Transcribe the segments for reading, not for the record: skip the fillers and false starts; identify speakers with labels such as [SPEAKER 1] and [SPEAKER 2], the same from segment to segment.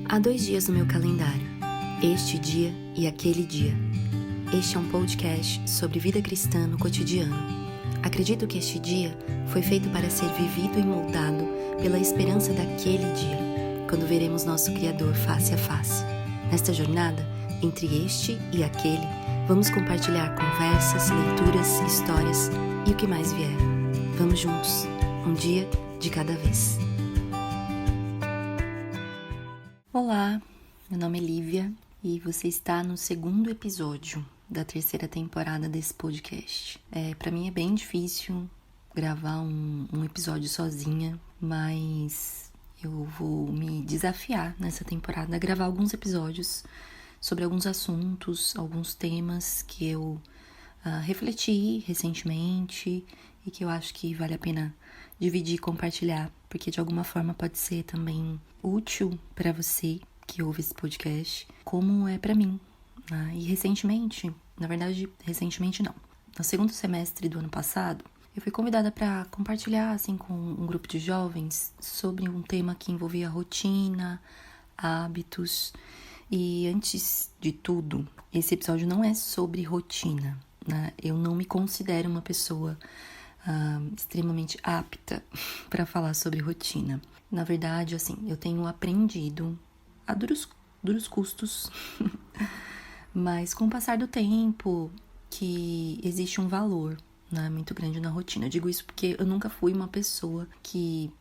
[SPEAKER 1] Há 2 dias no meu calendário, este dia e aquele dia. Este é um podcast sobre vida cristã no cotidiano. Acredito que este dia foi feito para ser vivido e moldado pela esperança daquele dia, quando veremos nosso Criador face a face. Nesta jornada, entre este e aquele, vamos compartilhar conversas, leituras, histórias e o que mais vier. Vamos juntos, um dia de cada vez. Olá, meu nome é Lívia e você está no 2º episódio da 3ª temporada desse podcast. Para mim é bem difícil gravar um episódio sozinha, mas eu vou me desafiar nessa temporada a gravar alguns episódios sobre alguns assuntos, alguns temas que eu refleti recentemente e que eu acho que vale a pena dividir e compartilhar, porque de alguma forma pode ser também útil para você que ouve esse podcast, como é para mim. E recentemente não, no 2º semestre do ano passado, eu fui convidada para compartilhar assim com um grupo de jovens sobre um tema que envolvia rotina, hábitos. E antes de tudo, esse episódio não é sobre rotina, né? Eu não me considero uma pessoa extremamente apta para falar sobre rotina. Na verdade, assim, eu tenho aprendido a duros custos, mas com o passar do tempo, que existe um valor, né, muito grande na rotina. Eu digo isso porque eu nunca fui uma pessoa que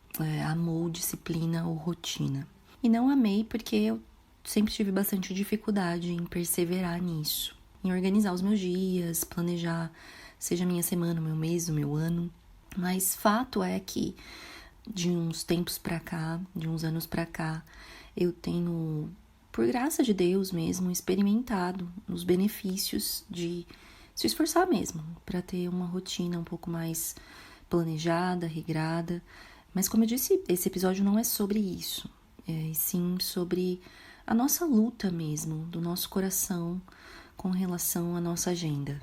[SPEAKER 1] amou disciplina ou rotina. E não amei porque eu sempre tive bastante dificuldade em perseverar nisso, em organizar os meus dias, planejar, seja a minha semana, o meu mês, o meu ano. Mas fato é que de uns tempos pra cá, de uns anos pra cá, eu tenho, por graça de Deus mesmo, experimentado os benefícios de se esforçar mesmo para ter uma rotina um pouco mais planejada, regrada. Mas como eu disse, esse episódio não é sobre isso, e sim sobre a nossa luta mesmo, do nosso coração com relação à nossa agenda,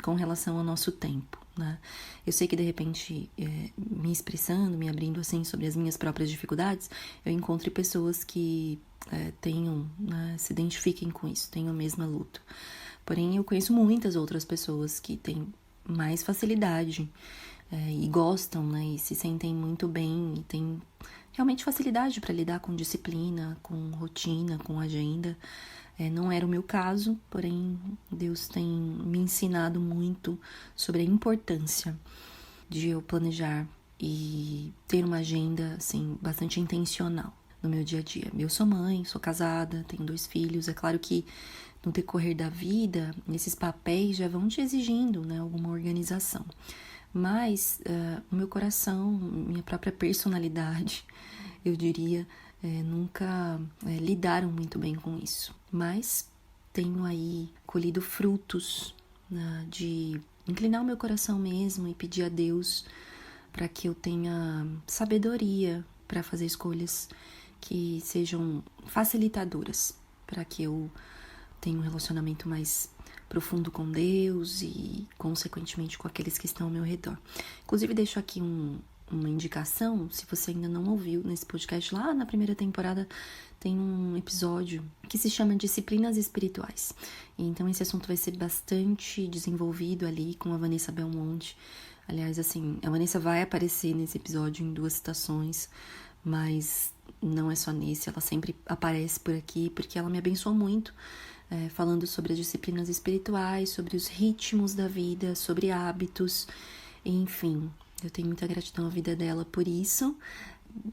[SPEAKER 1] com relação ao nosso tempo, né? Eu sei que de repente, me expressando, me abrindo assim sobre as minhas próprias dificuldades, eu encontre pessoas que tenham, né, se identifiquem com isso, tenham a mesma luta. Porém, eu conheço muitas outras pessoas que têm mais facilidade e gostam, né, e se sentem muito bem e têm realmente facilidade para lidar com disciplina, com rotina, com agenda. Não era o meu caso, porém Deus tem me ensinado muito sobre a importância de eu planejar e ter uma agenda assim, bastante intencional no meu dia a dia. Eu sou mãe, sou casada, tenho 2 filhos. É claro que no decorrer da vida, esses papéis já vão te exigindo, né, alguma organização. Mas o meu coração, minha própria personalidade, eu diria, nunca lidaram muito bem com isso. Mas tenho aí colhido frutos, né, de inclinar o meu coração mesmo e pedir a Deus para que eu tenha sabedoria para fazer escolhas que sejam facilitadoras, para que eu tenha um relacionamento mais profundo com Deus e, consequentemente, com aqueles que estão ao meu redor. Inclusive, deixo aqui uma indicação, se você ainda não ouviu nesse podcast, lá na 1ª temporada tem um episódio que se chama Disciplinas Espirituais. E então esse assunto vai ser bastante desenvolvido ali com a Vanessa Belmonte. Aliás, assim, a Vanessa vai aparecer nesse episódio em 2 citações, mas não é só nesse, ela sempre aparece por aqui porque ela me abençoou muito, falando sobre as disciplinas espirituais, sobre os ritmos da vida, sobre hábitos, enfim. Eu tenho muita gratidão à vida dela por isso,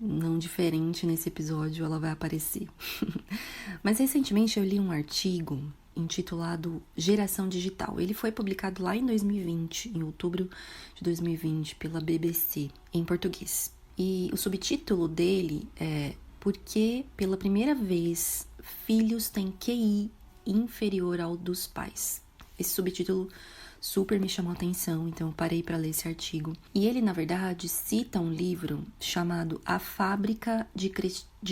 [SPEAKER 1] não diferente nesse episódio ela vai aparecer. Mas recentemente eu li um artigo intitulado Geração Digital. Ele foi publicado lá em 2020, em outubro de 2020, pela BBC, em português. E o subtítulo dele é Por que, pela primeira vez, filhos têm QI inferior ao dos pais? Esse subtítulo super me chamou a atenção, então eu parei para ler esse artigo. E ele, na verdade, cita um livro chamado A Fábrica de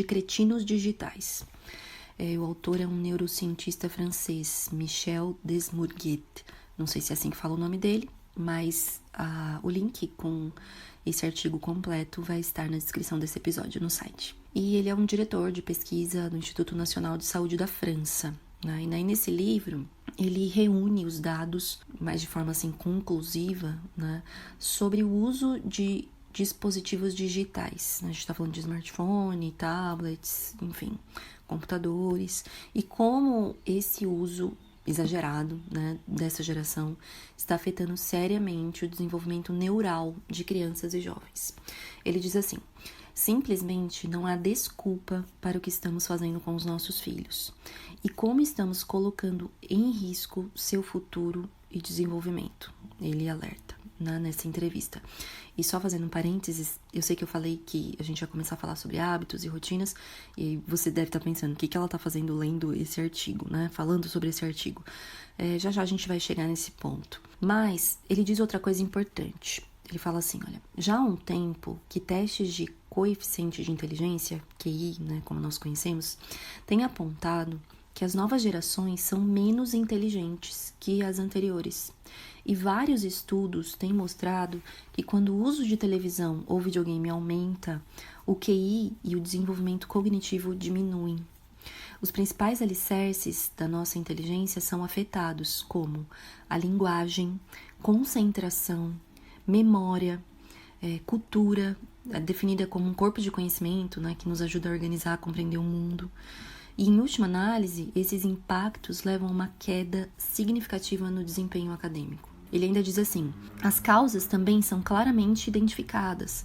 [SPEAKER 1] Cretinos Digitais. O autor é um neurocientista francês, Michel Desmourguet. Não sei se é assim que fala o nome dele, mas o link com esse artigo completo vai estar na descrição desse episódio no site. E ele é um diretor de pesquisa do Instituto Nacional de Saúde da França, né? E nesse livro ele reúne os dados, mais de forma assim conclusiva, né, sobre o uso de dispositivos digitais. A gente está falando de smartphone, tablets, enfim, computadores, e como esse uso exagerado, né, dessa geração está afetando seriamente o desenvolvimento neural de crianças e jovens. Ele diz assim: simplesmente não há desculpa para o que estamos fazendo com os nossos filhos e como estamos colocando em risco seu futuro e desenvolvimento. Ele alerta, né, nessa entrevista. E só fazendo um parênteses, eu sei que eu falei que a gente ia começar a falar sobre hábitos e rotinas, e você deve estar pensando, o que ela está fazendo lendo esse artigo, né? Falando sobre esse artigo. Já já a gente vai chegar nesse ponto. Mas ele diz outra coisa importante. Ele fala assim, olha, já há um tempo que testes de coeficiente de inteligência, QI, né, como nós conhecemos, têm apontado que as novas gerações são menos inteligentes que as anteriores. E vários estudos têm mostrado que quando o uso de televisão ou videogame aumenta, o QI e o desenvolvimento cognitivo diminuem. Os principais alicerces da nossa inteligência são afetados, como a linguagem, concentração, memória, cultura, definida como um corpo de conhecimento, né, que nos ajuda a organizar, a compreender o mundo. E, em última análise, esses impactos levam a uma queda significativa no desempenho acadêmico. Ele ainda diz assim: as causas também são claramente identificadas.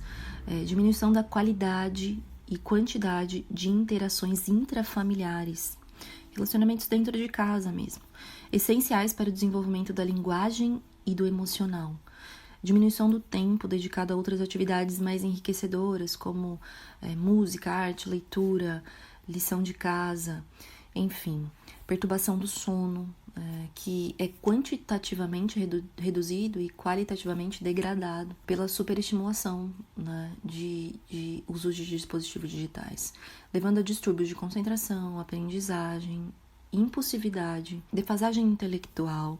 [SPEAKER 1] Diminuição da qualidade e quantidade de interações intrafamiliares, relacionamentos dentro de casa mesmo, essenciais para o desenvolvimento da linguagem e do emocional. Diminuição do tempo dedicado a outras atividades mais enriquecedoras, como música, arte, leitura, lição de casa, enfim. Perturbação do sono, que é quantitativamente reduzido e qualitativamente degradado pela superestimulação, né, de uso de dispositivos digitais, levando a distúrbios de concentração, aprendizagem, impulsividade, defasagem intelectual,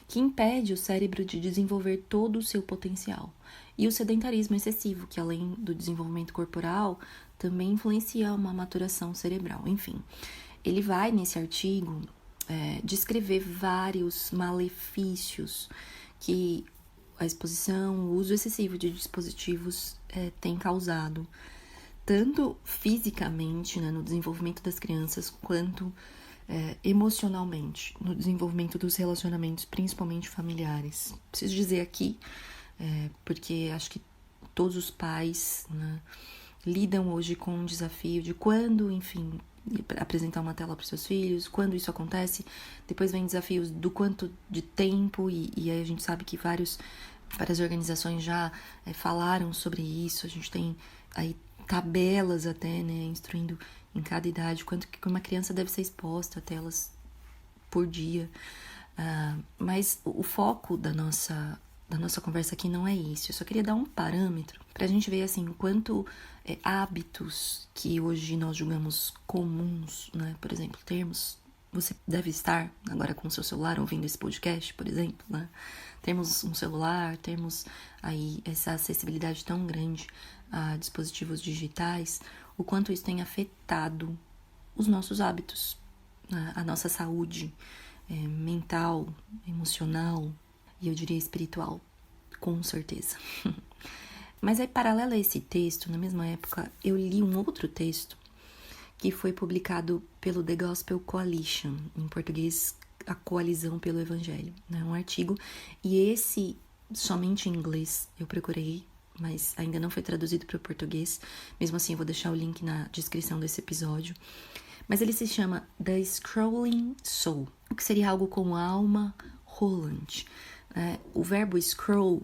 [SPEAKER 1] que impede o cérebro de desenvolver todo o seu potencial. E o sedentarismo excessivo, que além do desenvolvimento corporal, também influencia uma maturação cerebral. Enfim, ele vai nesse artigo descrever vários malefícios que a exposição, o uso excessivo de dispositivos tem causado, tanto fisicamente, né, no desenvolvimento das crianças, quanto emocionalmente, no desenvolvimento dos relacionamentos, principalmente familiares. Preciso dizer aqui, porque acho que todos os pais, né, lidam hoje com um desafio de quando, enfim, apresentar uma tela para os seus filhos, quando isso acontece, depois vem desafios do quanto de tempo, e aí a gente sabe que várias organizações já falaram sobre isso, a gente tem aí tabelas até, né, instruindo em cada idade quanto que uma criança deve ser exposta a telas por dia, mas o foco da nossa conversa aqui não é isso. Eu só queria dar um parâmetro pra gente ver assim, o quanto hábitos que hoje nós julgamos comuns, né? Por exemplo, termos, você deve estar agora com o seu celular ouvindo esse podcast, por exemplo, né? Temos um celular, temos aí essa acessibilidade tão grande a dispositivos digitais, o quanto isso tem afetado os nossos hábitos, né? A nossa saúde mental, emocional, e eu diria espiritual, com certeza. Mas aí, paralelo a esse texto, na mesma época, eu li um outro texto que foi publicado pelo The Gospel Coalition, em português, a Coalizão pelo Evangelho, né? Um artigo, e esse, somente em inglês, eu procurei, mas ainda não foi traduzido para o português. Mesmo assim, eu vou deixar o link na descrição desse episódio. Mas ele se chama The Scrolling Soul, o que seria algo como alma rolante. O verbo scroll,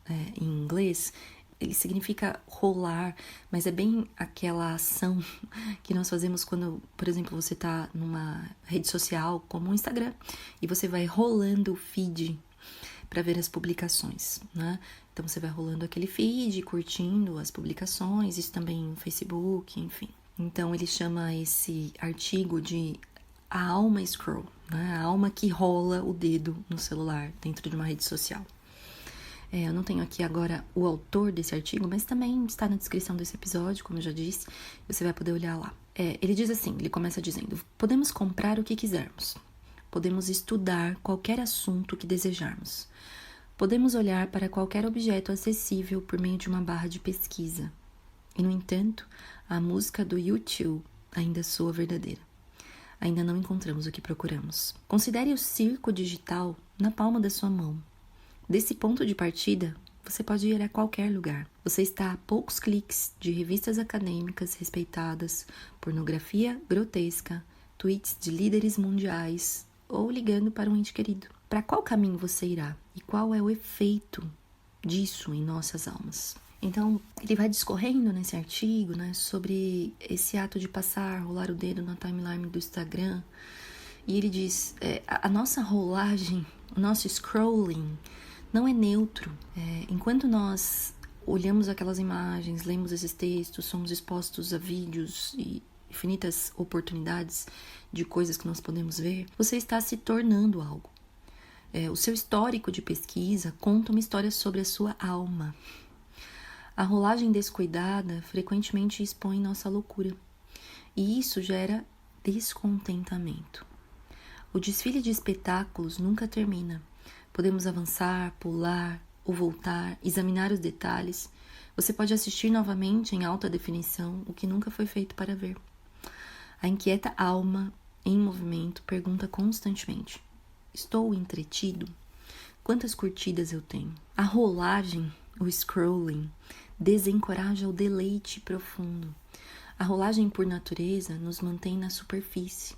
[SPEAKER 1] em inglês, ele significa rolar, mas é bem aquela ação que nós fazemos quando, por exemplo, você está numa rede social, como o Instagram, e você vai rolando o feed para ver as publicações, né? Então, você vai rolando aquele feed, curtindo as publicações, isso também no Facebook, enfim. Então, ele chama esse artigo de a alma scroll, né? A alma que rola o dedo no celular dentro de uma rede social. Eu não tenho aqui agora o autor desse artigo, mas também está na descrição desse episódio, como eu já disse, você vai poder olhar lá. Ele diz assim, ele começa dizendo: podemos comprar o que quisermos, podemos estudar qualquer assunto que desejarmos, podemos olhar para qualquer objeto acessível por meio de uma barra de pesquisa. E, no entanto, a música do U2 ainda soa verdadeira. Ainda não encontramos o que procuramos. Considere o circo digital na palma da sua mão. Desse ponto de partida, você pode ir a qualquer lugar. Você está a poucos cliques de revistas acadêmicas respeitadas, pornografia grotesca, tweets de líderes mundiais ou ligando para um ente querido. Para qual caminho você irá? E qual é o efeito disso em nossas almas? Então, ele vai discorrendo nesse artigo, né, sobre esse ato de passar, rolar o dedo na timeline do Instagram. E ele diz, a nossa rolagem, o nosso scrolling não é neutro. Enquanto nós olhamos aquelas imagens, lemos esses textos, somos expostos a vídeos e infinitas oportunidades de coisas que nós podemos ver, você está se tornando algo. O seu histórico de pesquisa conta uma história sobre a sua alma. A rolagem descuidada frequentemente expõe nossa loucura, e isso gera descontentamento. O desfile de espetáculos nunca termina. Podemos avançar, pular ou voltar, examinar os detalhes. Você pode assistir novamente em alta definição o que nunca foi feito para ver. A inquieta alma em movimento pergunta constantemente: estou entretido? Quantas curtidas eu tenho? A rolagem, o scrolling, desencoraja o deleite profundo. A rolagem, por natureza, nos mantém na superfície,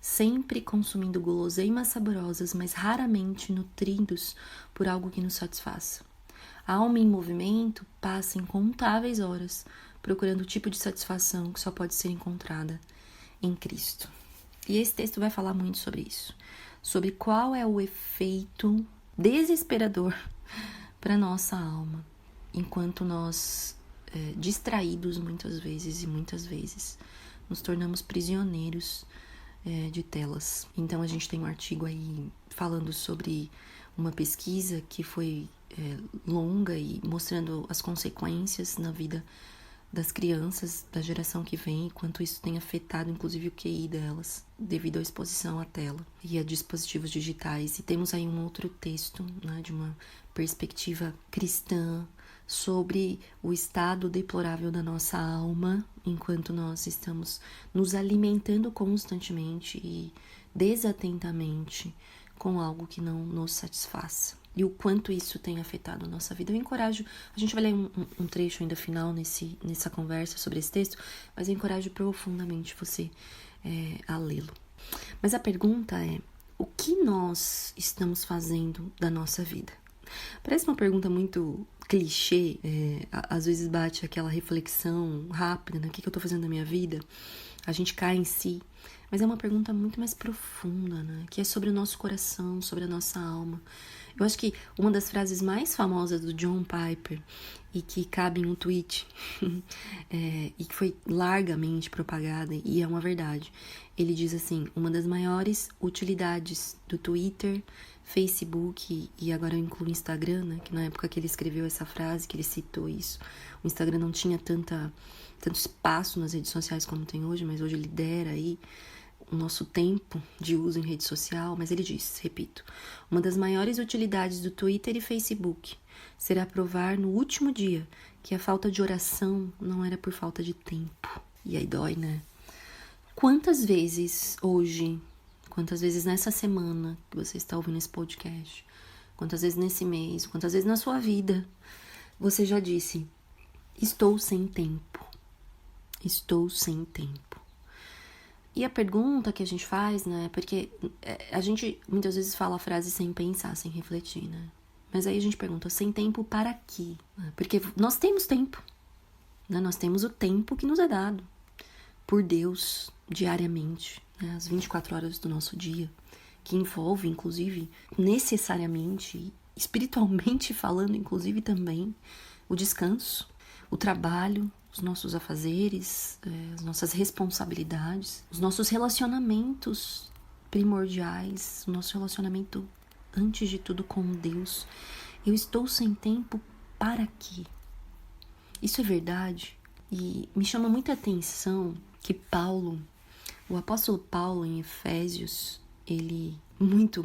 [SPEAKER 1] sempre consumindo guloseimas saborosas, mas raramente nutridos por algo que nos satisfaça. A alma em movimento passa incontáveis horas procurando o tipo de satisfação que só pode ser encontrada em Cristo. E esse texto vai falar muito sobre isso, sobre qual é o efeito desesperador para nossa alma, enquanto nós, distraídos muitas vezes, nos tornamos prisioneiros de telas. Então a gente tem um artigo aí falando sobre uma pesquisa que foi longa e mostrando as consequências na vida das crianças da geração que vem, quanto isso tem afetado inclusive o QI delas, devido à exposição à tela e a dispositivos digitais. E temos aí um outro texto, né, de uma perspectiva cristã, sobre o estado deplorável da nossa alma, enquanto nós estamos nos alimentando constantemente e desatentamente com algo que não nos satisfaça. E o quanto isso tem afetado a nossa vida. Eu encorajo, a gente vai ler um trecho ainda final nessa conversa sobre esse texto, mas eu encorajo profundamente você a lê-lo. Mas a pergunta é: o que nós estamos fazendo da nossa vida? Parece uma pergunta muito clichê, às vezes bate aquela reflexão rápida, né? O que eu tô fazendo da minha vida? A gente cai em si, mas é uma pergunta muito mais profunda, né? Que é sobre o nosso coração, sobre a nossa alma. Eu acho que uma das frases mais famosas do John Piper e que cabe em um tweet e que foi largamente propagada, e é uma verdade. Ele diz assim: uma das maiores utilidades do Twitter, Facebook e agora eu incluo o Instagram, né, que na época que ele escreveu essa frase, que ele citou isso, o Instagram não tinha tanto espaço nas redes sociais como tem hoje, mas hoje lidera aí o nosso tempo de uso em rede social. Mas ele diz, repito, uma das maiores utilidades do Twitter e Facebook será provar no último dia que a falta de oração não era por falta de tempo. E aí dói, né? Quantas vezes hoje, quantas vezes nessa semana que você está ouvindo esse podcast, quantas vezes nesse mês, quantas vezes na sua vida, você já disse: estou sem tempo, estou sem tempo. E a pergunta que a gente faz, né, porque a gente muitas vezes fala a frase sem pensar, sem refletir, né? Mas aí a gente pergunta: sem tempo para quê? Porque nós temos tempo, né? Nós temos o tempo que nos é dado por Deus diariamente, né? As 24 horas do nosso dia, que envolve, inclusive, necessariamente, espiritualmente falando, inclusive também, o descanso, o trabalho, os nossos afazeres, as nossas responsabilidades, os nossos relacionamentos primordiais, o nosso relacionamento, antes de tudo, com Deus. Eu estou sem tempo para quê? Isso é verdade? E me chama muita atenção que Paulo, o apóstolo Paulo em Efésios, ele, muito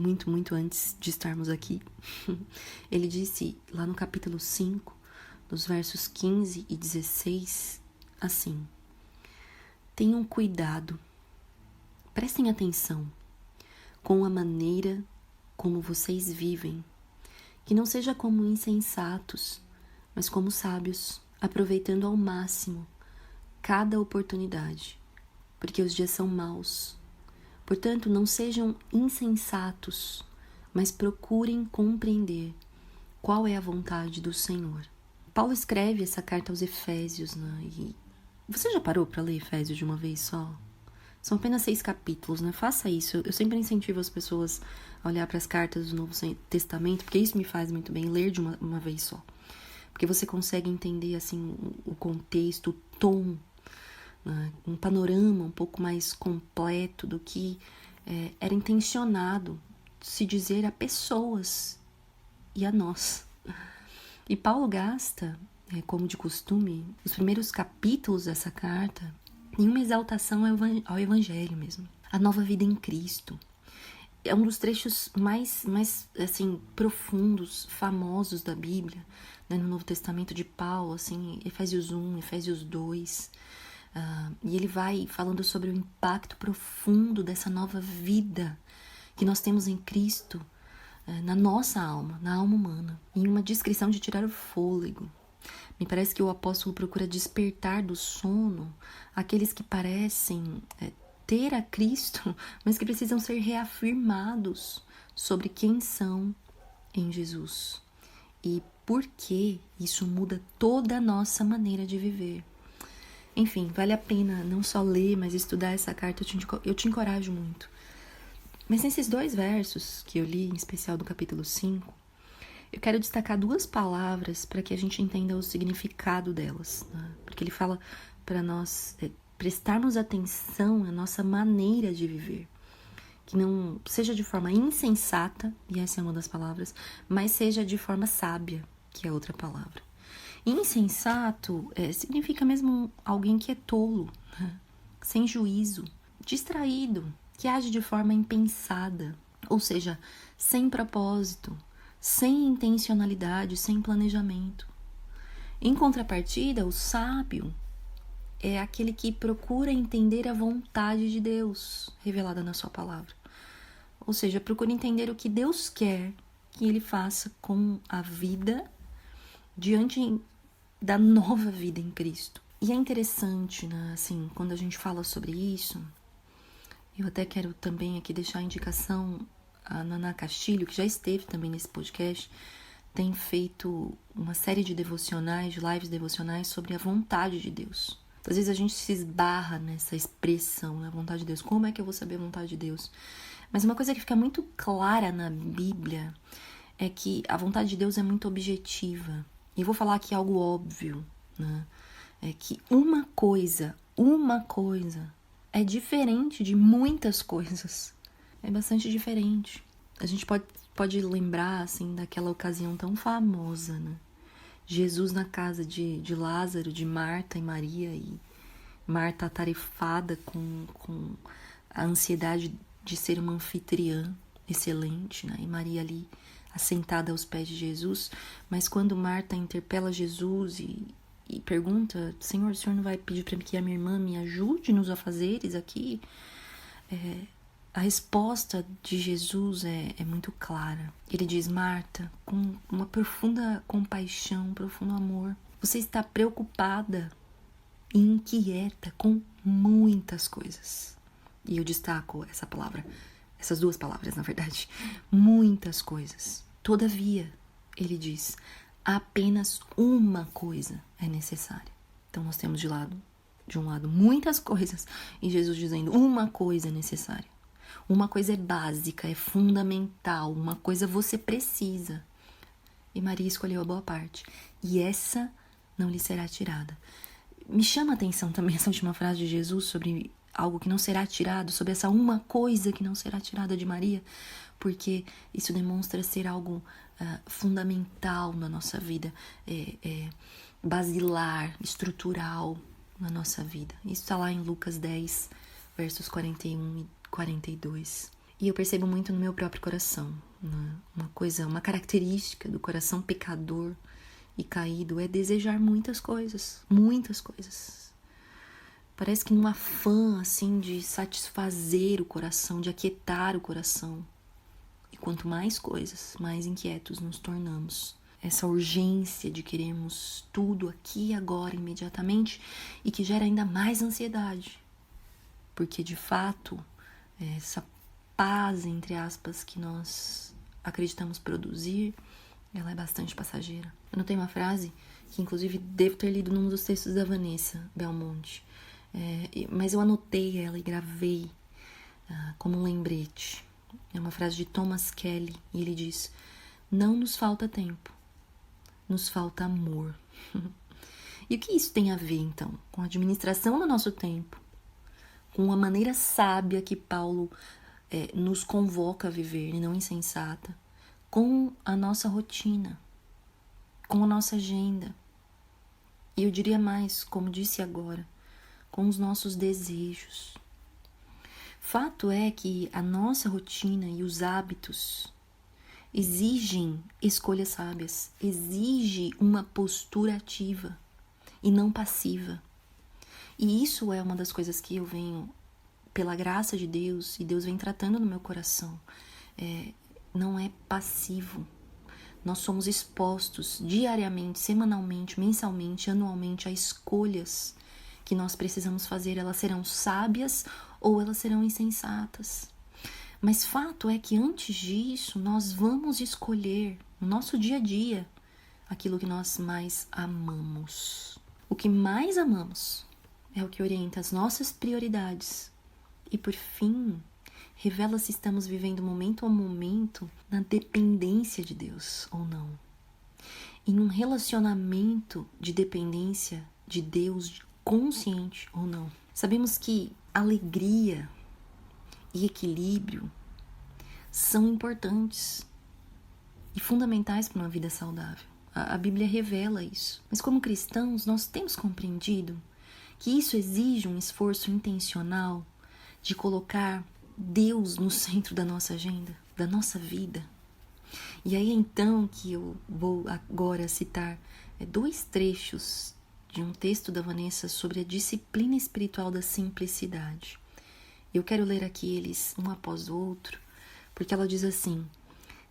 [SPEAKER 1] antes de estarmos aqui, ele disse lá no capítulo 5, nos versos 15 e 16, assim: tenham cuidado, prestem atenção com a maneira como vocês vivem, que não seja como insensatos, mas como sábios, aproveitando ao máximo cada oportunidade, porque os dias são maus. Portanto, não sejam insensatos, mas procurem compreender qual é a vontade do Senhor. Paulo escreve essa carta aos Efésios, né? E você já parou para ler Efésios de uma vez só? São apenas 6 capítulos, né? Faça isso. Eu sempre incentivo as pessoas a olhar para as cartas do Novo Testamento, porque isso me faz muito bem, ler de uma vez só. Porque você consegue entender, assim, o contexto, o tom, né? Um panorama um pouco mais completo do que era intencionado se dizer a pessoas e a nós. E Paulo gasta, como de costume, os primeiros capítulos dessa carta em uma exaltação ao Evangelho mesmo. A nova vida em Cristo. É um dos trechos mais assim, profundos, famosos da Bíblia, né, no Novo Testamento de Paulo, assim, Efésios 1, Efésios 2. E ele vai falando sobre o impacto profundo dessa nova vida que nós temos em Cristo, na nossa alma, na alma humana. Em uma descrição de tirar o fôlego. Me parece que o apóstolo procura despertar do sono aqueles que parecem ter a Cristo, mas que precisam ser reafirmados sobre quem são em Jesus. E por que isso muda toda a nossa maneira de viver. Enfim, vale a pena não só ler, mas estudar essa carta, eu te encorajo muito. Mas nesses 2 versos que eu li, em especial do capítulo 5, eu quero destacar 2 palavras para que a gente entenda o significado delas, né? Porque ele fala para nós prestarmos atenção à nossa maneira de viver, que não seja de forma insensata, e essa é uma das palavras, mas seja de forma sábia, que é outra palavra. Insensato significa mesmo alguém que é tolo, né? Sem juízo, distraído, que age de forma impensada, ou seja, sem propósito, sem intencionalidade, sem planejamento. Em contrapartida, o sábio é aquele que procura entender a vontade de Deus revelada na sua palavra. Ou seja, procura entender o que Deus quer que ele faça com a vida diante da nova vida em Cristo. E é interessante, né, assim, quando a gente fala sobre isso, eu até quero também aqui deixar a indicação, a Naná Castilho, que já esteve também nesse podcast, tem feito uma série de devocionais, de lives devocionais sobre a vontade de Deus. Às vezes a gente se esbarra nessa expressão, a vontade de Deus. Como é que eu vou saber a vontade de Deus? Mas uma coisa que fica muito clara na Bíblia é que a vontade de Deus é muito objetiva. E eu vou falar aqui algo óbvio, né? É que uma coisa é diferente de muitas coisas. É bastante diferente. A gente pode lembrar, assim, daquela ocasião tão famosa, né? Jesus na casa de Lázaro, de Marta e Maria, e Marta atarefada com a ansiedade de ser uma anfitriã excelente, né? E Maria ali assentada aos pés de Jesus. Mas quando Marta interpela Jesus e pergunta: Senhor, o Senhor não vai pedir para que a minha irmã me ajude nos afazeres aqui? A resposta de Jesus é muito clara. Ele diz: Marta, com uma profunda compaixão, um profundo amor, você está preocupada e inquieta com muitas coisas. E eu destaco essa palavra, essas 2 palavras, na verdade. Muitas coisas. Todavia, ele diz, apenas uma coisa é necessária. Então nós temos de um lado muitas coisas, e Jesus dizendo: uma coisa é necessária. Uma coisa é básica, é fundamental, uma coisa você precisa. E Maria escolheu a boa parte. E essa não lhe será tirada. Me chama a atenção também essa última frase de Jesus sobre algo que não será tirado, sobre essa uma coisa que não será tirada de Maria, porque isso demonstra ser algo fundamental na nossa vida, basilar, estrutural na nossa vida. Isso está lá em Lucas 10, versos 41 e 42. E eu percebo muito no meu próprio coração, né? Uma característica do coração pecador e caído é desejar muitas coisas, muitas coisas. Parece que num afã, assim, de satisfazer o coração, de aquietar o coração. E quanto mais coisas, mais inquietos nos tornamos. Essa urgência de querermos tudo aqui, agora, imediatamente, e que gera ainda mais ansiedade. Porque, de fato, essa paz, entre aspas, que nós acreditamos produzir, ela é bastante passageira. Eu notei uma frase que, inclusive, devo ter lido num dos textos da Vanessa Belmonte. Mas eu anotei ela e gravei como um lembrete. É uma frase de Thomas Kelly e ele diz: não nos falta tempo, nos falta amor. E o que isso tem a ver, então, com a administração do nosso tempo, com a maneira sábia que Paulo nos convoca a viver e não insensata, com a nossa rotina, com a nossa agenda. E eu diria mais, como disse agora, com os nossos desejos. Fato é que a nossa rotina e os hábitos exigem escolhas sábias, exige uma postura ativa e não passiva. E isso é uma das coisas que eu venho, pela graça de Deus, e Deus vem tratando no meu coração. Não é passivo. Nós somos expostos diariamente, semanalmente, mensalmente, anualmente a escolhas que nós precisamos fazer. Elas serão sábias ou elas serão insensatas. Mas fato é que antes disso, nós vamos escolher no nosso dia a dia aquilo que nós mais amamos. O que mais amamos é o que orienta as nossas prioridades. E por fim, revela se estamos vivendo momento a momento na dependência de Deus ou não. Em um relacionamento de dependência de Deus, consciente ou não. Sabemos que alegria e equilíbrio são importantes e fundamentais para uma vida saudável. A Bíblia revela isso. Mas como cristãos, nós temos compreendido que isso exige um esforço intencional de colocar Deus no centro da nossa agenda, da nossa vida. E aí então que eu vou agora citar 2 trechos de um texto da Vanessa sobre a disciplina espiritual da simplicidade. Eu quero ler aqui eles um após o outro, porque ela diz assim: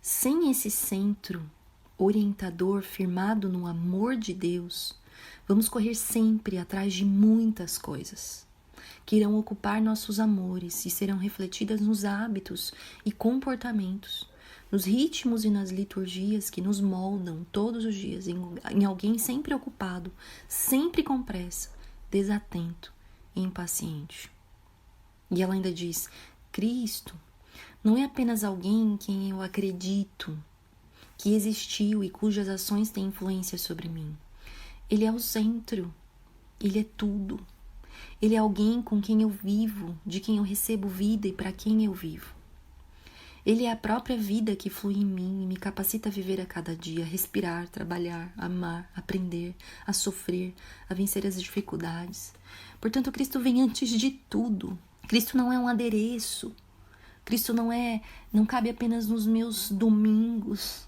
[SPEAKER 1] sem esse centro orientador firmado no amor de Deus, vamos correr sempre atrás de muitas coisas que irão ocupar nossos amores e serão refletidas nos hábitos e comportamentos, nos ritmos e nas liturgias que nos moldam todos os dias em alguém sempre ocupado, sempre com pressa, desatento e impaciente. E ela ainda diz: Cristo não é apenas alguém em quem eu acredito, que existiu e cujas ações têm influência sobre mim. Ele é o centro, ele é tudo. Ele é alguém com quem eu vivo, de quem eu recebo vida e para quem eu vivo. Ele é a própria vida que flui em mim e me capacita a viver a cada dia, a respirar, trabalhar, amar, aprender, a sofrer, a vencer as dificuldades. Portanto, Cristo vem antes de tudo. Cristo não é um adereço. Cristo não cabe apenas nos meus domingos,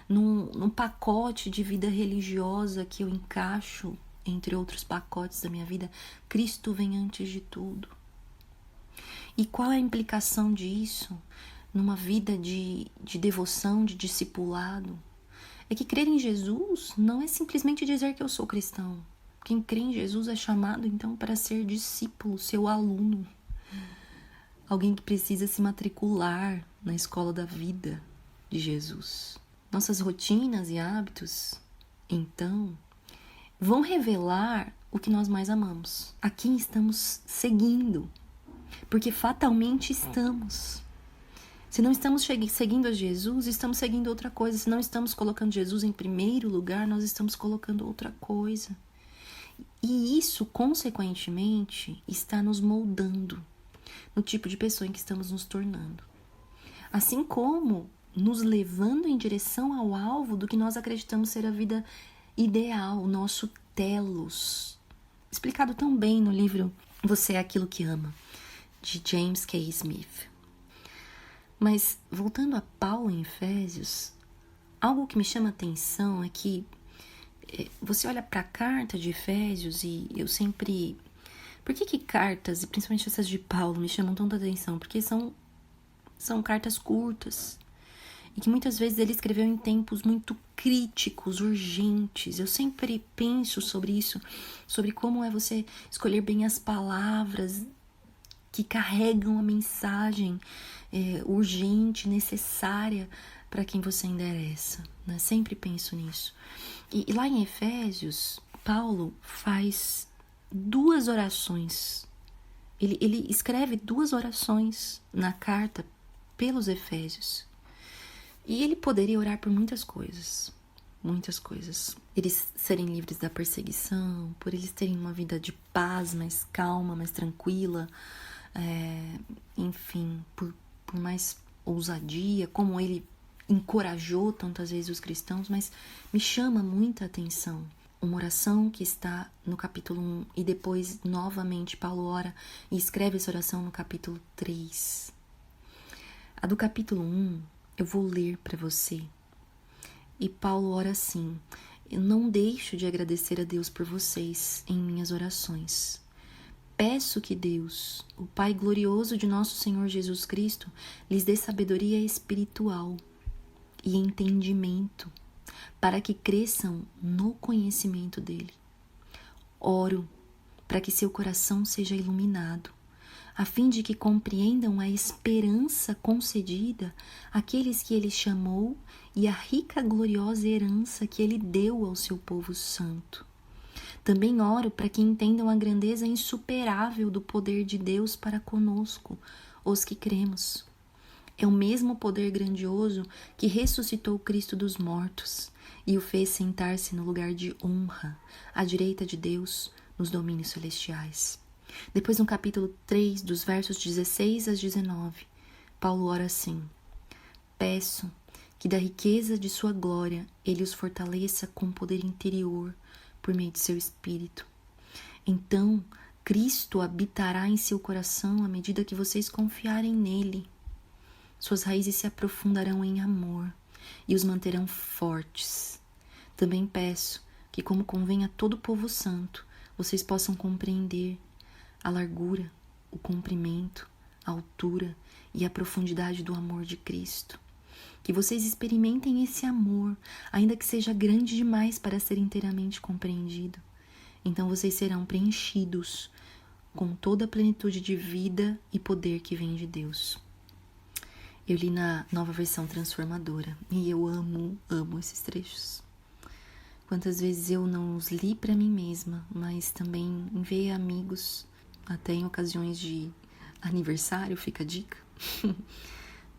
[SPEAKER 1] num pacote de vida religiosa que eu encaixo entre outros pacotes da minha vida. Cristo vem antes de tudo. E qual é a implicação disso numa vida de devoção, de discipulado? É que crer em Jesus não é simplesmente dizer que eu sou cristão. Quem crê em Jesus é chamado então para ser discípulo, seu aluno. Alguém que precisa se matricular na escola da vida de Jesus. Nossas rotinas e hábitos, então, vão revelar o que nós mais amamos, a quem estamos seguindo, porque fatalmente estamos. Se não estamos seguindo a Jesus, estamos seguindo outra coisa. Se não estamos colocando Jesus em primeiro lugar, nós estamos colocando outra coisa. E isso, consequentemente, está nos moldando no tipo de pessoa em que estamos nos tornando. Assim como nos levando em direção ao alvo do que nós acreditamos ser a vida ideal, o nosso telos. Explicado tão bem no livro Você é Aquilo que Ama, de James K. Smith. Mas, voltando a Paulo em Efésios, algo que me chama a atenção é que você olha para a carta de Efésios e eu sempre... Por que cartas, e principalmente essas de Paulo, me chamam tanta atenção? Porque são cartas curtas e que muitas vezes ele escreveu em tempos muito críticos, urgentes. Eu sempre penso sobre isso, sobre como é você escolher bem as palavras que carregam a mensagem urgente, necessária para quem você endereça, né? Sempre penso nisso. E lá em Efésios, Paulo faz 2 orações. Ele escreve 2 orações na carta pelos Efésios. E ele poderia orar por muitas coisas. Muitas coisas. Eles serem livres da perseguição, por eles terem uma vida de paz, mais calma, mais tranquila. Enfim, por mais ousadia, como ele encorajou tantas vezes os cristãos, mas me chama muita atenção uma oração que está no capítulo 1 e depois novamente Paulo ora e escreve essa oração no capítulo 3. A do capítulo 1 eu vou ler para você. E Paulo ora assim: eu não deixo de agradecer a Deus por vocês em minhas orações. Peço que Deus, o Pai glorioso de nosso Senhor Jesus Cristo, lhes dê sabedoria espiritual e entendimento, para que cresçam no conhecimento dele. Oro para que seu coração seja iluminado, a fim de que compreendam a esperança concedida àqueles que ele chamou e a rica gloriosa herança que ele deu ao seu povo santo. Também oro para que entendam a grandeza insuperável do poder de Deus para conosco, os que cremos. É o mesmo poder grandioso que ressuscitou Cristo dos mortos e o fez sentar-se no lugar de honra, à direita de Deus, nos domínios celestiais. Depois, no capítulo 3, dos versos 16 a 19, Paulo ora assim: peço que da riqueza de sua glória ele os fortaleça com poder interior por meio de seu Espírito. Então, Cristo habitará em seu coração à medida que vocês confiarem nele. Suas raízes se aprofundarão em amor e os manterão fortes. Também peço que, como convém a todo o povo santo, vocês possam compreender a largura, o comprimento, a altura e a profundidade do amor de Cristo. Que vocês experimentem esse amor, ainda que seja grande demais para ser inteiramente compreendido. Então vocês serão preenchidos com toda a plenitude de vida e poder que vem de Deus. Eu li na Nova Versão Transformadora e eu amo esses trechos. Quantas vezes eu não os li para mim mesma, mas também enviei a amigos, até em ocasiões de aniversário, fica a dica,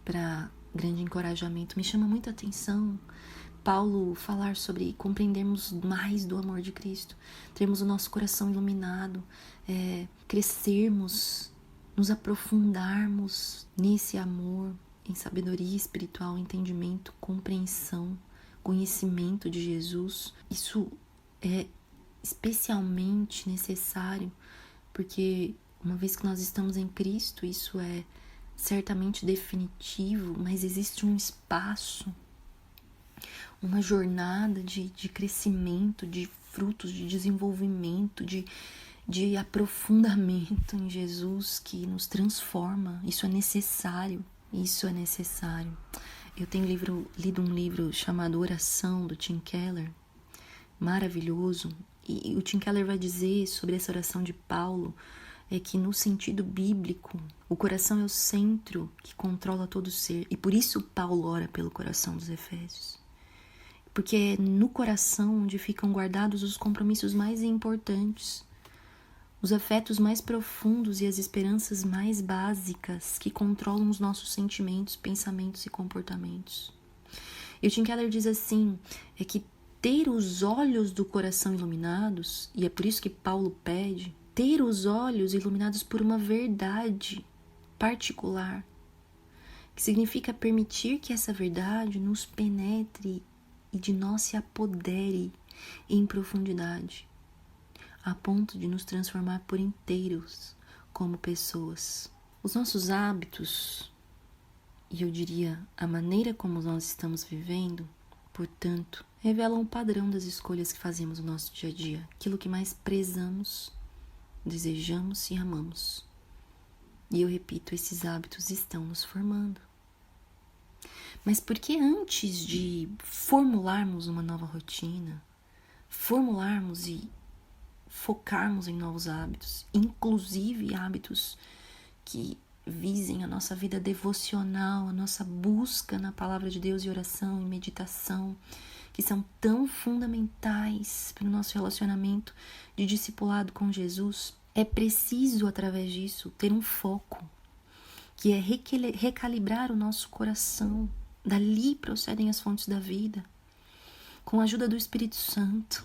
[SPEAKER 1] para grande encorajamento. Me chama muita atenção Paulo falar sobre compreendermos mais do amor de Cristo, termos o nosso coração iluminado, crescermos, nos aprofundarmos nesse amor, em sabedoria espiritual, entendimento, compreensão, conhecimento de Jesus. Isso é especialmente necessário, porque uma vez que nós estamos em Cristo, isso é certamente definitivo, mas existe um espaço, uma jornada de crescimento, de frutos, de desenvolvimento, de aprofundamento em Jesus que nos transforma. Isso é necessário, Eu tenho lido um livro chamado Oração, do Tim Keller, maravilhoso, e o Tim Keller vai dizer sobre essa oração de Paulo, que no sentido bíblico, o coração é o centro que controla todo o ser. E por isso Paulo ora pelo coração dos Efésios. Porque é no coração onde ficam guardados os compromissos mais importantes, os afetos mais profundos e as esperanças mais básicas que controlam os nossos sentimentos, pensamentos e comportamentos. E o Tim Keller diz assim, que ter os olhos do coração iluminados, e é por isso que Paulo pede, ter os olhos iluminados por uma verdade particular que significa permitir que essa verdade nos penetre e de nós se apodere em profundidade, a ponto de nos transformar por inteiros como pessoas. Os nossos hábitos, e eu diria a maneira como nós estamos vivendo, portanto, revelam o padrão das escolhas que fazemos no nosso dia a dia, aquilo que mais prezamos, desejamos e amamos. E eu repito, esses hábitos estão nos formando. Mas por que antes de formularmos uma nova rotina, formularmos e focarmos em novos hábitos, inclusive hábitos que visem a nossa vida devocional, a nossa busca na palavra de Deus e oração e meditação, que são tão fundamentais para o nosso relacionamento de discipulado com Jesus, é preciso, através disso, ter um foco, que é recalibrar o nosso coração. Dali procedem as fontes da vida, com a ajuda do Espírito Santo.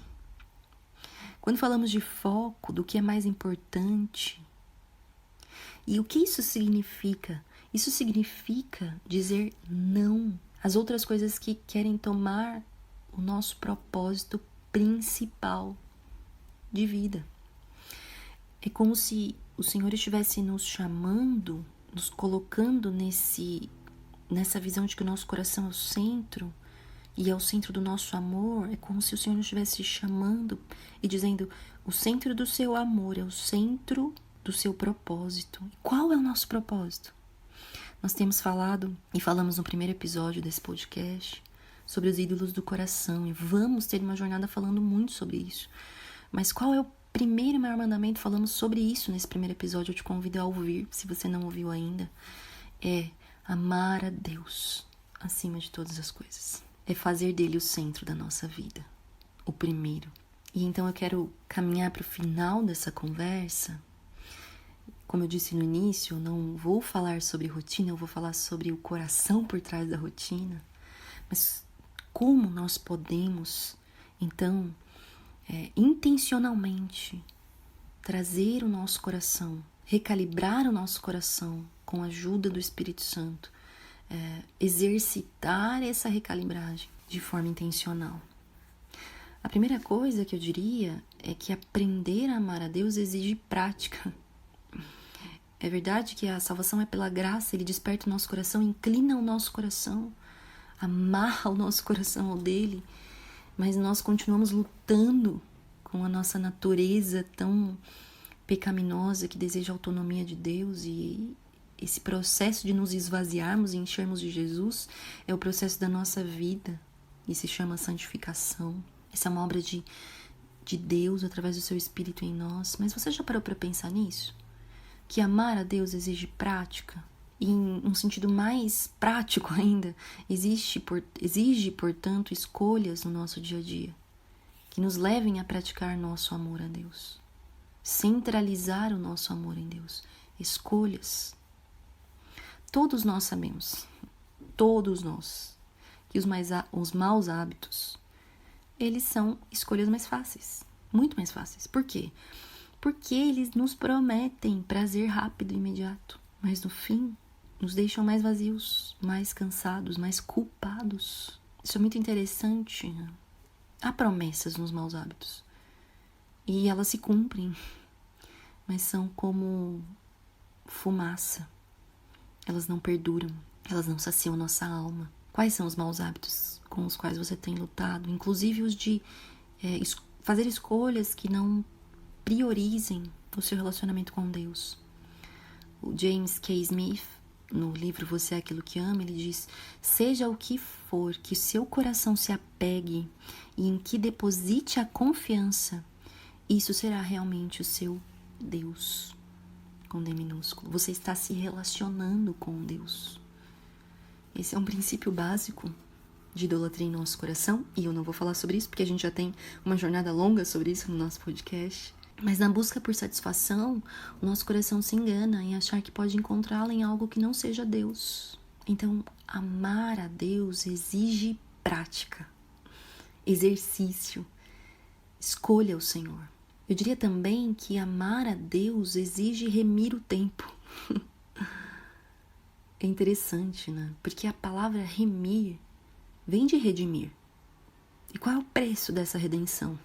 [SPEAKER 1] Quando falamos de foco, do que é mais importante, e o que isso significa? Isso significa dizer não às outras coisas que querem tomar o nosso propósito principal de vida. É como se o Senhor estivesse nos chamando, nos colocando nessa visão de que o nosso coração é o centro e é o centro do nosso amor. É como se o Senhor nos estivesse chamando e dizendo: o centro do seu amor é o centro do seu propósito. E qual é o nosso propósito? Nós temos falado e falamos no primeiro episódio desse podcast sobre os ídolos do coração, e vamos ter uma jornada falando muito sobre isso. Mas qual é o primeiro e maior mandamento? Falamos sobre isso nesse primeiro episódio, eu te convido a ouvir, se você não ouviu ainda. É amar a Deus acima de todas as coisas. É fazer dele o centro da nossa vida, o primeiro. E então eu quero caminhar para o final dessa conversa. Como eu disse no início, eu não vou falar sobre rotina, eu vou falar sobre o coração por trás da rotina. Mas como nós podemos, então, intencionalmente trazer o nosso coração, recalibrar o nosso coração com a ajuda do Espírito Santo, exercitar essa recalibragem de forma intencional. A primeira coisa que eu diria é que aprender a amar a Deus exige prática. É verdade que a salvação é pela graça, Ele desperta o nosso coração, inclina o nosso coração, amarra o nosso coração ao dele, mas nós continuamos lutando com a nossa natureza tão pecaminosa que deseja a autonomia de Deus, e esse processo de nos esvaziarmos e enchermos de Jesus é o processo da nossa vida e se chama santificação. Essa é uma obra de Deus através do seu Espírito em nós. Mas você já parou para pensar nisso? Que amar a Deus exige prática, e em um sentido mais prático ainda, exige, portanto, escolhas no nosso dia a dia, que nos levem a praticar nosso amor a Deus, centralizar o nosso amor em Deus, escolhas. Todos nós sabemos, todos nós, que os maus hábitos, eles são escolhas mais fáceis, muito mais fáceis. Por quê? Porque eles nos prometem prazer rápido e imediato, mas no fim nos deixam mais vazios, mais cansados, mais culpados. Isso é muito interessante. Há promessas nos maus hábitos e elas se cumprem, mas são como fumaça. Elas não perduram, elas não saciam nossa alma. Quais são os maus hábitos com os quais você tem lutado? Inclusive os de fazer escolhas que não priorizem o seu relacionamento com Deus. O James K. Smith, no livro Você é Aquilo que Ama, ele diz: seja o que for que seu coração se apegue e em que deposite a confiança, isso será realmente o seu Deus, com D minúsculo. Você está se relacionando com Deus. Esse é um princípio básico de idolatria em nosso coração, e eu não vou falar sobre isso porque a gente já tem uma jornada longa sobre isso no nosso podcast. Mas na busca por satisfação, o nosso coração se engana em achar que pode encontrá-la em algo que não seja Deus. Então, amar a Deus exige prática, exercício, escolha o Senhor. Eu diria também que amar a Deus exige remir o tempo. É interessante, né? Porque a palavra remir vem de redimir. E qual é o preço dessa redenção?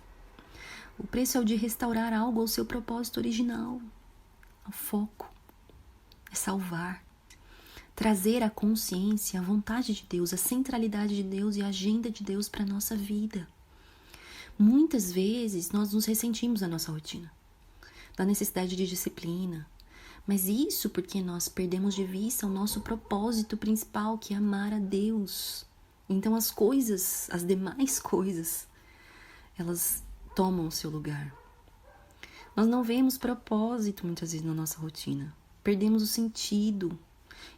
[SPEAKER 1] O preço é o de restaurar algo ao seu propósito original, ao foco. É salvar. Trazer à consciência a vontade de Deus, a centralidade de Deus e a agenda de Deus para a nossa vida. Muitas vezes nós nos ressentimos da nossa rotina, da necessidade de disciplina, mas isso porque nós perdemos de vista o nosso propósito principal, que é amar a Deus. Então as coisas, as demais coisas, elas tomam o seu lugar. Nós não vemos propósito muitas vezes na nossa rotina, perdemos o sentido.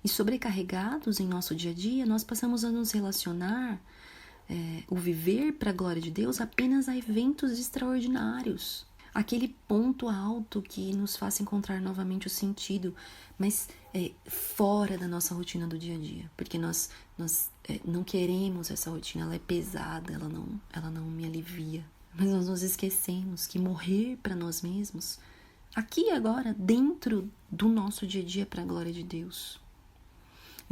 [SPEAKER 1] E sobrecarregados em nosso dia a dia, nós passamos a nos relacionar, o viver para a glória de Deus apenas a eventos extraordinários. Aquele ponto alto que nos faça encontrar novamente o sentido, mas fora da nossa rotina do dia a dia. Porque nós não queremos essa rotina, ela é pesada, ela não me alivia. Mas nós nos esquecemos que morrer para nós mesmos, aqui e agora, dentro do nosso dia a dia para a glória de Deus.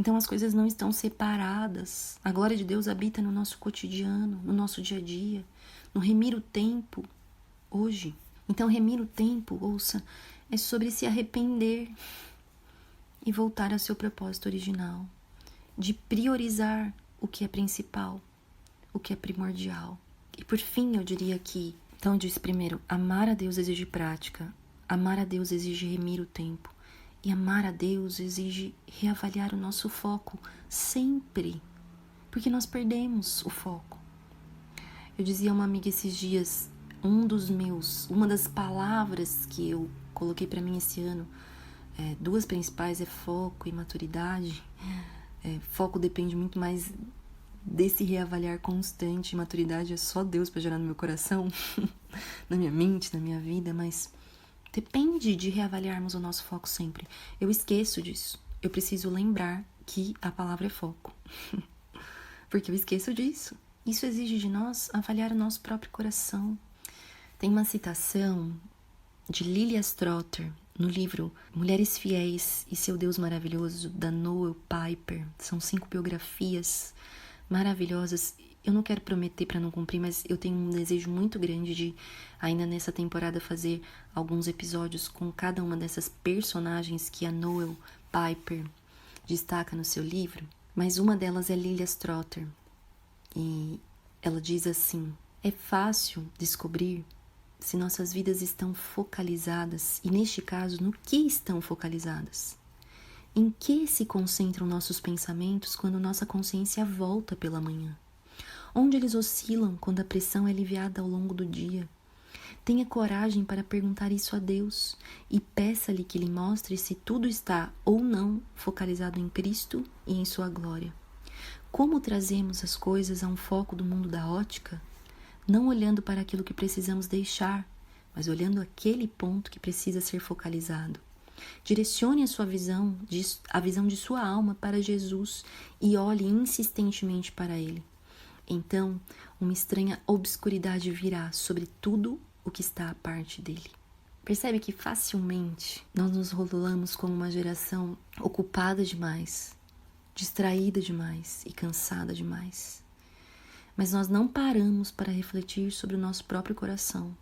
[SPEAKER 1] Então as coisas não estão separadas. A glória de Deus habita no nosso cotidiano, no nosso dia a dia, no remir o tempo, hoje. Então remir o tempo, ouça, é sobre se arrepender e voltar ao seu propósito original, de priorizar o que é principal, o que é primordial. E por fim eu diria que, então eu disse primeiro, amar a Deus exige prática, amar a Deus exige remir o tempo. E amar a Deus exige reavaliar o nosso foco sempre, porque nós perdemos o foco. Eu dizia a uma amiga esses dias, uma das palavras que eu coloquei para mim esse ano, duas principais é foco e maturidade. Foco depende muito mais desse reavaliar constante, maturidade é só Deus para gerar no meu coração, na minha mente, na minha vida, mas depende de reavaliarmos o nosso foco sempre. Eu esqueço disso. Eu preciso lembrar que a palavra é foco. Porque eu esqueço disso. Isso exige de nós avaliar o nosso próprio coração. Tem uma citação de Lilia Strotter no livro Mulheres Fiéis e Seu Deus Maravilhoso, da Noel Piper. São 5 biografias maravilhosas. Eu não quero prometer para não cumprir, mas eu tenho um desejo muito grande de, ainda nessa temporada, fazer alguns episódios com cada uma dessas personagens que a Noel Piper destaca no seu livro. Mas uma delas é Lilia Strotter. E ela diz assim: é fácil descobrir se nossas vidas estão focalizadas, e neste caso, no que estão focalizadas. Em que se concentram nossos pensamentos quando nossa consciência volta pela manhã? Onde eles oscilam quando a pressão é aliviada ao longo do dia? Tenha coragem para perguntar isso a Deus e peça-lhe que lhe mostre se tudo está ou não focalizado em Cristo e em sua glória. Como trazemos as coisas a um foco do mundo da ótica? Não olhando para aquilo que precisamos deixar, mas olhando aquele ponto que precisa ser focalizado. Direcione a sua visão, a visão de sua alma para Jesus e olhe insistentemente para Ele. Então, uma estranha obscuridade virá sobre tudo o que está à parte dele. Percebe que facilmente nós nos rotulamos como uma geração ocupada demais, distraída demais e cansada demais. Mas nós não paramos para refletir sobre o nosso próprio coração,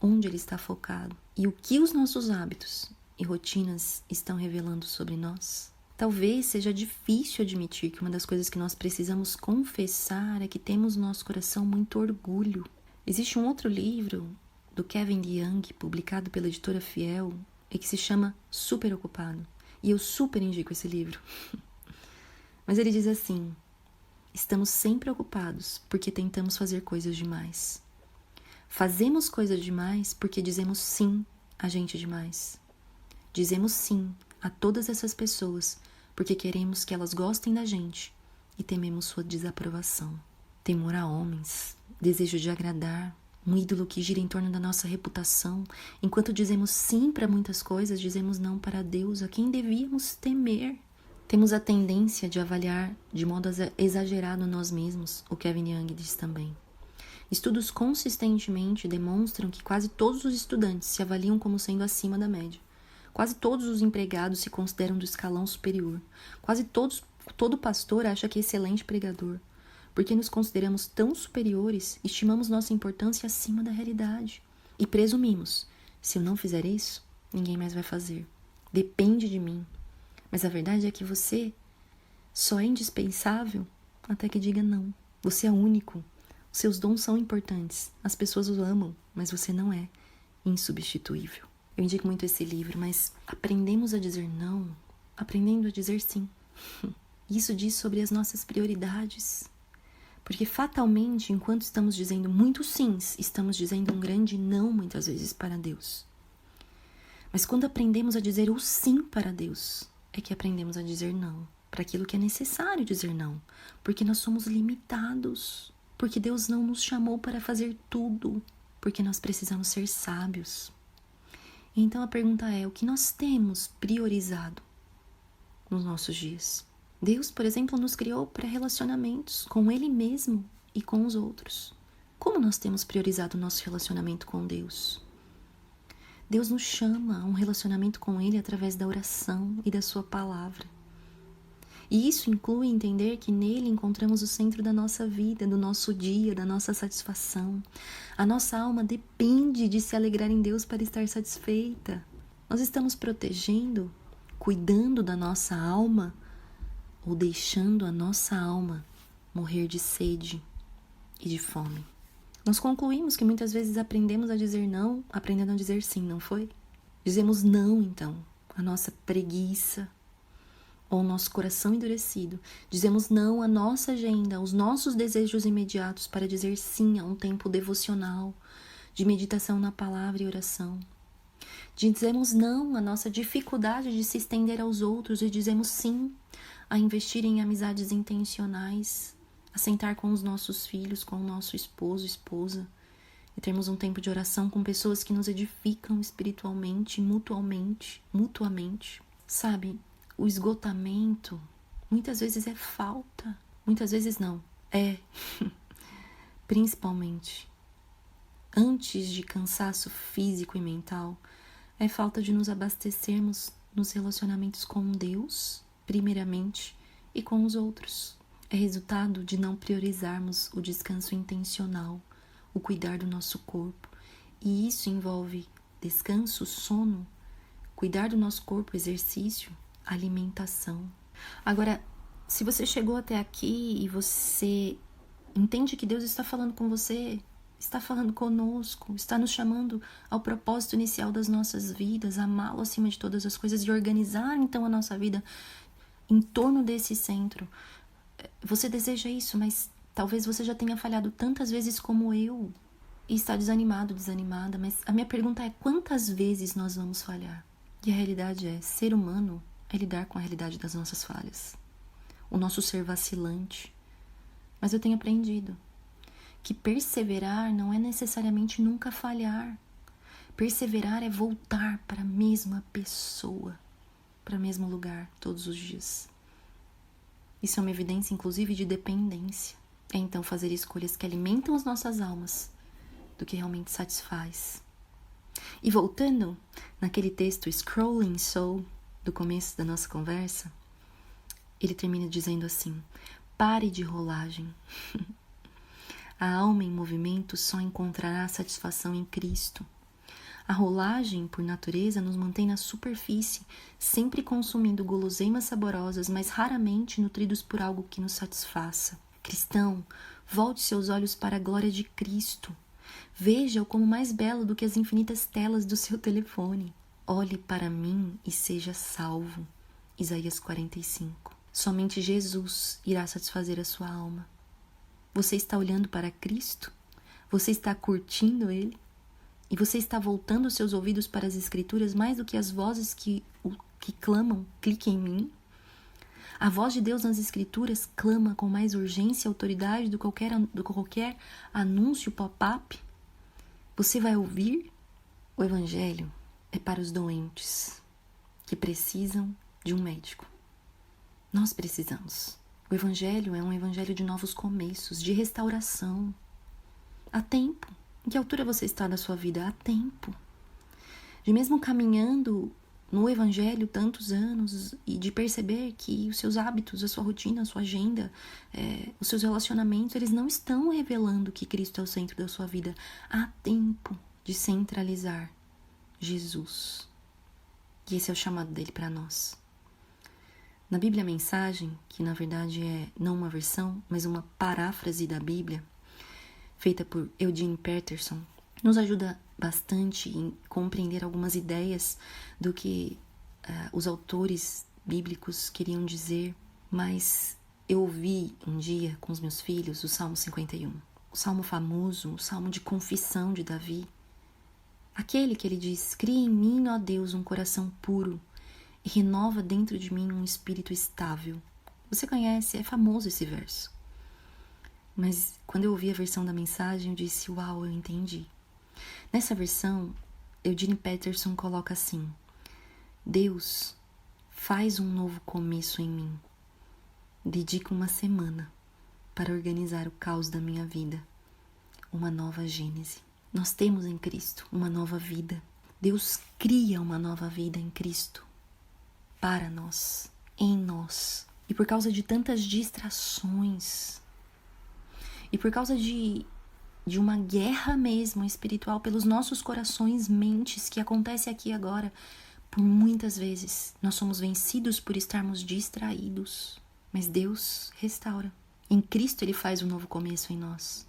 [SPEAKER 1] onde ele está focado e o que os nossos hábitos e rotinas estão revelando sobre nós. Talvez seja difícil admitir que uma das coisas que nós precisamos confessar é que temos no nosso coração muito orgulho. Existe um outro livro do Kevin DeYoung, publicado pela editora Fiel, e que se chama Super Ocupado. E eu super indico esse livro. Mas ele diz assim: estamos sempre ocupados porque tentamos fazer coisas demais. Fazemos coisas demais porque dizemos sim a gente demais. Dizemos sim a todas essas pessoas porque queremos que elas gostem da gente e tememos sua desaprovação. Temor a homens, desejo de agradar, um ídolo que gira em torno da nossa reputação. Enquanto dizemos sim para muitas coisas, dizemos não para Deus, a quem devíamos temer. Temos a tendência de avaliar de modo exagerado nós mesmos, o Kevin Young diz também. Estudos consistentemente demonstram que quase todos os estudantes se avaliam como sendo acima da média, Quase todos os empregados se consideram do escalão superior. Todo pastor acha que é excelente pregador. Porque nos consideramos tão superiores, estimamos nossa importância acima da realidade. E presumimos, se eu não fizer isso, ninguém mais vai fazer. Depende de mim. Mas a verdade é que você só é indispensável até que diga não. Você é único. Os seus dons são importantes. As pessoas o amam, mas você não é insubstituível. Eu indico muito esse livro, mas aprendemos a dizer não, aprendendo a dizer sim. Isso diz sobre as nossas prioridades. Porque fatalmente, enquanto estamos dizendo muitos sims, estamos dizendo um grande não muitas vezes para Deus. Mas quando aprendemos a dizer o sim para Deus, é que aprendemos a dizer não para aquilo que é necessário dizer não. Porque nós somos limitados. Porque Deus não nos chamou para fazer tudo. Porque nós precisamos ser sábios. Então a pergunta é, o que nós temos priorizado nos nossos dias? Deus, por exemplo, nos criou para relacionamentos com Ele mesmo e com os outros. Como nós temos priorizado o nosso relacionamento com Deus? Deus nos chama a um relacionamento com Ele através da oração e da Sua palavra. E isso inclui entender que nele encontramos o centro da nossa vida, do nosso dia, da nossa satisfação. A nossa alma depende de se alegrar em Deus para estar satisfeita. Nós estamos protegendo, cuidando da nossa alma ou deixando a nossa alma morrer de sede e de fome. Nós concluímos que muitas vezes aprendemos a dizer não, aprendendo a dizer sim, não foi? Dizemos não, então, à nossa preguiça ou ao nosso coração endurecido. Dizemos não à nossa agenda, aos nossos desejos imediatos para dizer sim a um tempo devocional, de meditação na palavra e oração. Dizemos não à nossa dificuldade de se estender aos outros e dizemos sim a investir em amizades intencionais, a sentar com os nossos filhos, com o nosso esposo, esposa, e termos um tempo de oração com pessoas que nos edificam espiritualmente, mutuamente. Sabe, o esgotamento muitas vezes é falta, muitas vezes não, é, principalmente, antes de cansaço físico e mental, é falta de nos abastecermos nos relacionamentos com Deus, primeiramente, e com os outros. É resultado de não priorizarmos o descanso intencional, o cuidar do nosso corpo. E isso envolve descanso, sono, cuidar do nosso corpo, exercício, alimentação. Agora, se você chegou até aqui e você entende que Deus está falando com você, está falando conosco, está nos chamando ao propósito inicial das nossas vidas, amá-lo acima de todas as coisas e organizar então a nossa vida em torno desse centro. Você deseja isso, mas talvez você já tenha falhado tantas vezes como eu e está desanimado, desanimada, mas a minha pergunta é quantas vezes nós vamos falhar? E a realidade é, ser humano é lidar com a realidade das nossas falhas, o nosso ser vacilante. Mas eu tenho aprendido que perseverar não é necessariamente nunca falhar. Perseverar é voltar para a mesma pessoa, para o mesmo lugar todos os dias. Isso é uma evidência, inclusive, de dependência. É então fazer escolhas que alimentam as nossas almas do que realmente satisfaz. E voltando naquele texto Scrolling Soul, do começo da nossa conversa, ele termina dizendo assim: pare de rolagem. A alma em movimento só encontrará satisfação em Cristo. A rolagem, por natureza, nos mantém na superfície, sempre consumindo guloseimas saborosas, mas raramente nutridos por algo que nos satisfaça. Cristão, volte seus olhos para a glória de Cristo. Veja-o como mais belo do que as infinitas telas do seu telefone. Olhe para mim e seja salvo. Isaías 45. Somente Jesus irá satisfazer a sua alma. Você está olhando para Cristo? Você está curtindo Ele? E você está voltando os seus ouvidos para as Escrituras mais do que as vozes que clamam, clique em mim? A voz de Deus nas Escrituras clama com mais urgência e autoridade do que qualquer anúncio pop-up? Você vai ouvir? O Evangelho é para os doentes que precisam de um médico. Nós precisamos. O Evangelho é um evangelho de novos começos, de restauração. Há tempo. Em que altura você está da sua vida? Há tempo. De mesmo caminhando no evangelho tantos anos e de perceber que os seus hábitos, a sua rotina, a sua agenda, os seus relacionamentos, eles não estão revelando que Cristo é o centro da sua vida. Há tempo de centralizar Jesus. E esse é o chamado dele para nós. Na Bíblia Mensagem, que na verdade é não uma versão, mas uma paráfrase da Bíblia, feita por Eugene Peterson, nos ajuda bastante em compreender algumas ideias do que os autores bíblicos queriam dizer. Mas eu ouvi um dia com os meus filhos o Salmo 51, o salmo famoso, o salmo de confissão de Davi, aquele que ele diz: cria em mim, ó Deus, um coração puro e renova dentro de mim um espírito estável. Você conhece, é famoso esse verso. Mas quando eu ouvi a versão da Mensagem, eu disse: uau, eu entendi. Nessa versão, Eugene Peterson coloca assim: Deus, faz um novo começo em mim. Dedica uma semana para organizar o caos da minha vida. Uma nova gênese. Nós temos em Cristo uma nova vida. Deus cria uma nova vida em Cristo. Para nós, em nós. E por causa de tantas distrações, e por causa de uma guerra mesmo espiritual pelos nossos corações, mentes, que acontece aqui agora, por muitas vezes nós somos vencidos por estarmos distraídos. Mas Deus restaura. Em Cristo Ele faz um novo começo em nós.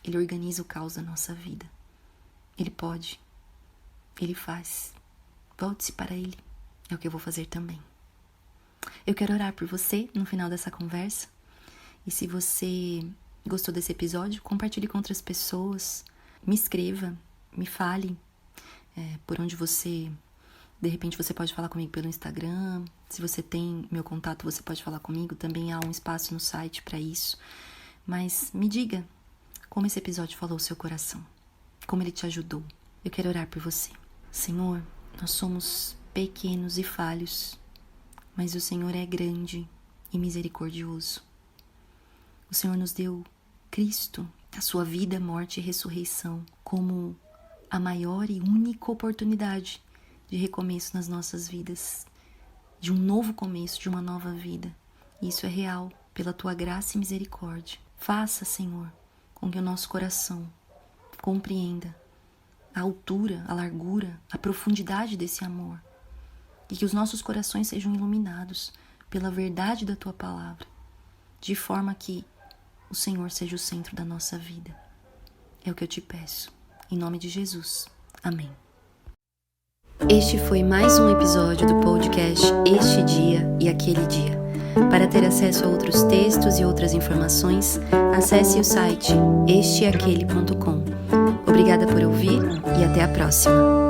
[SPEAKER 1] Ele organiza o caos da nossa vida. Ele pode. Ele faz. Volte-se para Ele. É o que eu vou fazer também. Eu quero orar por você no final dessa conversa. E se você gostou desse episódio, compartilhe com outras pessoas. Me escreva, me fale por onde você... De repente você pode falar comigo pelo Instagram. Se você tem meu contato, você pode falar comigo. Também há um espaço no site para isso. Mas me diga como esse episódio falou o seu coração. Como ele te ajudou. Eu quero orar por você. Senhor, nós somos pequenos e falhos, mas o Senhor é grande e misericordioso. O Senhor nos deu Cristo, a sua vida, morte e ressurreição, como a maior e única oportunidade de recomeço nas nossas vidas, de um novo começo, de uma nova vida. E isso é real, pela tua graça e misericórdia. Faça, Senhor, com que o nosso coração compreenda a altura, a largura, a profundidade desse amor. E que os nossos corações sejam iluminados pela verdade da tua palavra, de forma que o Senhor seja o centro da nossa vida. É o que eu te peço. Em nome de Jesus. Amém. Este foi mais um episódio do podcast Este Dia e Aquele Dia. Para ter acesso a outros textos e outras informações, acesse o site esteaquele.com. Obrigada por ouvir e até a próxima.